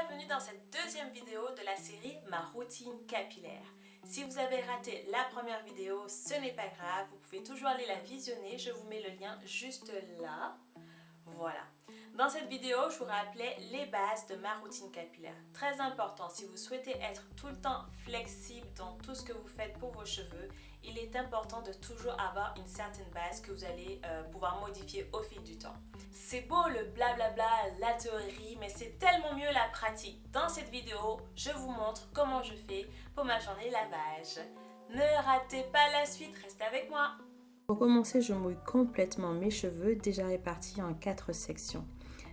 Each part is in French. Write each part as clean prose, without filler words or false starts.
Bienvenue dans cette deuxième vidéo de la série Ma routine capillaire. Si vous avez raté la première vidéo, ce n'est pas grave, vous pouvez toujours aller la visionner, je vous mets le lien juste là. Voilà. Dans cette vidéo, je vous rappelais les bases de ma routine capillaire. Très important, si vous souhaitez être tout le temps flexible dans tout ce que vous faites pour vos cheveux, il est important de toujours avoir une certaine base que vous allez pouvoir modifier au fil du temps. C'est beau le blablabla, la théorie, mais c'est tellement mieux la pratique. Dans cette vidéo, je vous montre comment je fais pour ma journée lavage. Ne ratez pas la suite, restez avec moi. Pour commencer, je mouille complètement mes cheveux, déjà répartis en 4 sections.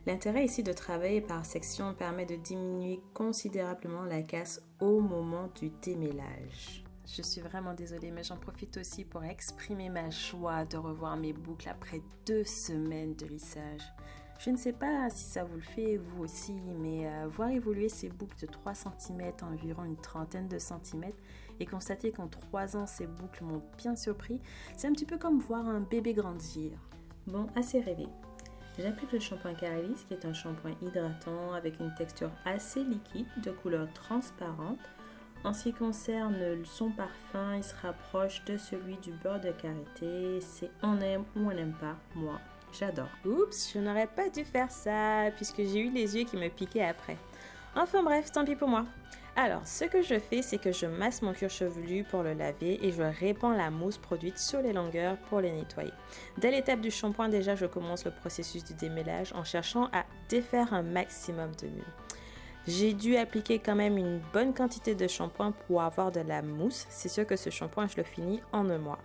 L'intérêt ici de travailler par section permet de diminuer considérablement la casse au moment du démêlage. Je suis vraiment désolée, mais j'en profite aussi pour exprimer ma joie de revoir mes boucles après 2 semaines de lissage. Je ne sais pas si ça vous le fait vous aussi, mais voir évoluer ces boucles de 3 cm à environ une trentaine de centimètres et constater qu'en 3 ans ces boucles m'ont bien surpris, c'est un petit peu comme voir un bébé grandir. Bon, assez rêvé. J'applique le shampoing Caralis qui est un shampoing hydratant avec une texture assez liquide de couleur transparente. En ce qui concerne son parfum, il se rapproche de celui du beurre de karité. C'est on aime ou on n'aime pas, moi j'adore. Oups, je n'aurais pas dû faire ça puisque j'ai eu les yeux qui me piquaient après. Enfin bref, tant pis pour moi. Alors, ce que je fais, c'est que je masse mon cuir chevelu pour le laver et je répands la mousse produite sur les longueurs pour les nettoyer. Dès l'étape du shampoing, déjà, je commence le processus du démêlage en cherchant à défaire un maximum de nœuds. J'ai dû appliquer quand même une bonne quantité de shampoing pour avoir de la mousse. C'est sûr que ce shampoing, je le finis en un mois.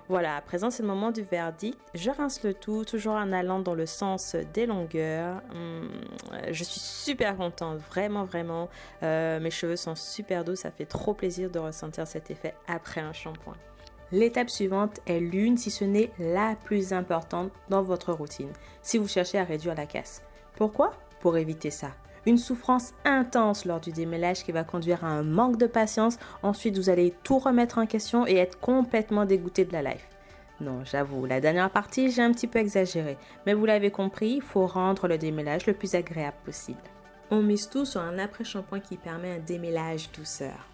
Voilà, à présent c'est le moment du verdict. Je rince le tout, toujours en allant dans le sens des longueurs. Je suis super contente, vraiment. Mes cheveux sont super doux, ça fait trop plaisir de ressentir cet effet après un shampoing. L'étape suivante est l'une, si ce n'est la plus importante dans votre routine, si vous cherchez à réduire la casse. Pourquoi? Pour éviter ça. Une souffrance intense lors du démêlage qui va conduire à un manque de patience. Ensuite, vous allez tout remettre en question et être complètement dégoûté de la life. Non, j'avoue, la dernière partie, j'ai un petit peu exagéré. Mais vous l'avez compris, il faut rendre le démêlage le plus agréable possible. On mise tout sur un après-shampoing qui permet un démêlage douceur.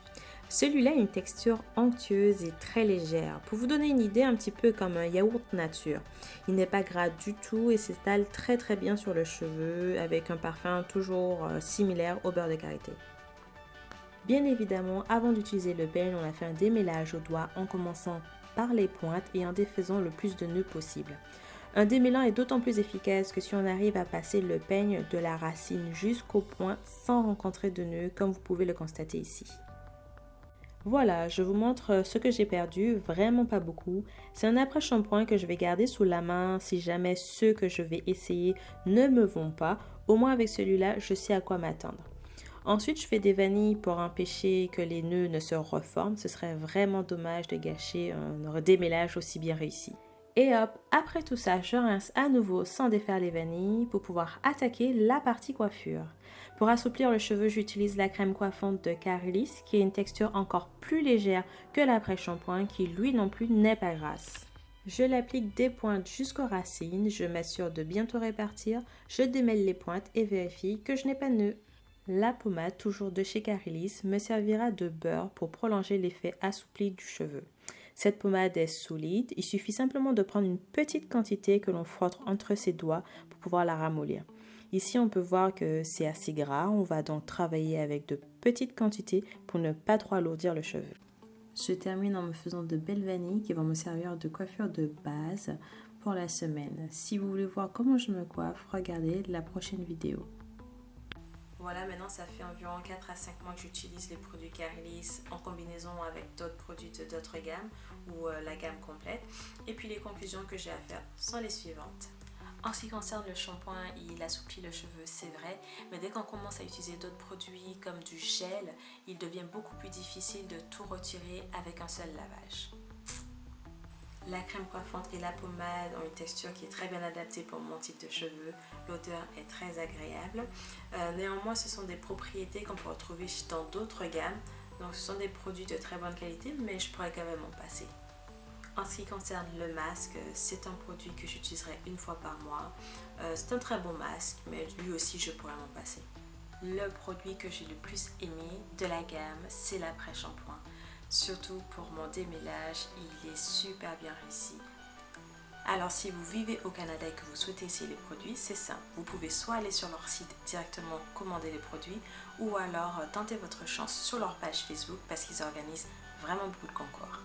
Celui-là a une texture onctueuse et très légère. Pour vous donner une idée, un petit peu comme un yaourt nature. Il n'est pas gras du tout et s'installe très bien sur le cheveu avec un parfum toujours similaire au beurre de karité. Bien évidemment, avant d'utiliser le peigne, on a fait un démêlage au doigt en commençant par les pointes et en défaisant le plus de nœuds possible. Un démêlant est d'autant plus efficace que si on arrive à passer le peigne de la racine jusqu'au point sans rencontrer de nœuds, comme vous pouvez le constater ici. Voilà, je vous montre ce que j'ai perdu, vraiment pas beaucoup. C'est un après-shampoing que je vais garder sous la main si jamais ceux que je vais essayer ne me vont pas. Au moins avec celui-là, je sais à quoi m'attendre. Ensuite, je fais des vanilles pour empêcher que les nœuds ne se reforment. Ce serait vraiment dommage de gâcher un démêlage aussi bien réussi. Et hop, après tout ça, je rince à nouveau sans défaire les vanilles pour pouvoir attaquer la partie coiffure. Pour assouplir le cheveu, j'utilise la crème coiffante de Caralis qui a une texture encore plus légère que l'après-shampoing qui lui non plus n'est pas grasse. Je l'applique des pointes jusqu'aux racines, je m'assure de bien tout répartir, je démêle les pointes et vérifie que je n'ai pas de nœuds. La pommade, toujours de chez Caralis, me servira de beurre pour prolonger l'effet assoupli du cheveu. Cette pommade est solide, il suffit simplement de prendre une petite quantité que l'on frotte entre ses doigts pour pouvoir la ramollir. Ici, on peut voir que c'est assez gras, on va donc travailler avec de petites quantités pour ne pas trop alourdir le cheveu. Je termine en me faisant de belles vanilles qui vont me servir de coiffure de base pour la semaine. Si vous voulez voir comment je me coiffe, regardez la prochaine vidéo. Voilà, maintenant ça fait environ 4 à 5 mois que j'utilise les produits Caralis en combinaison avec d'autres produits de d'autres gammes ou la gamme complète. Et puis les conclusions que j'ai à faire sont les suivantes. En ce qui concerne le shampoing, il assouplit le cheveu, c'est vrai, mais dès qu'on commence à utiliser d'autres produits comme du gel, il devient beaucoup plus difficile de tout retirer avec un seul lavage. La crème coiffante et la pommade ont une texture qui est très bien adaptée pour mon type de cheveux. L'odeur est très agréable. Néanmoins, ce sont des propriétés qu'on peut retrouver dans d'autres gammes. Donc, ce sont des produits de très bonne qualité, mais je pourrais quand même m'en passer. En ce qui concerne le masque, c'est un produit que j'utiliserai une fois par mois. C'est un très bon masque, mais lui aussi, je pourrais m'en passer. le produit que j'ai le plus aimé de la gamme, c'est l'après-shampoing. Surtout pour mon démêlage, il est super bien réussi. Alors si vous vivez au Canada et que vous souhaitez essayer les produits, c'est simple. Vous pouvez soit aller sur leur site directement commander les produits ou alors tenter votre chance sur leur page Facebook parce qu'ils organisent vraiment beaucoup de concours.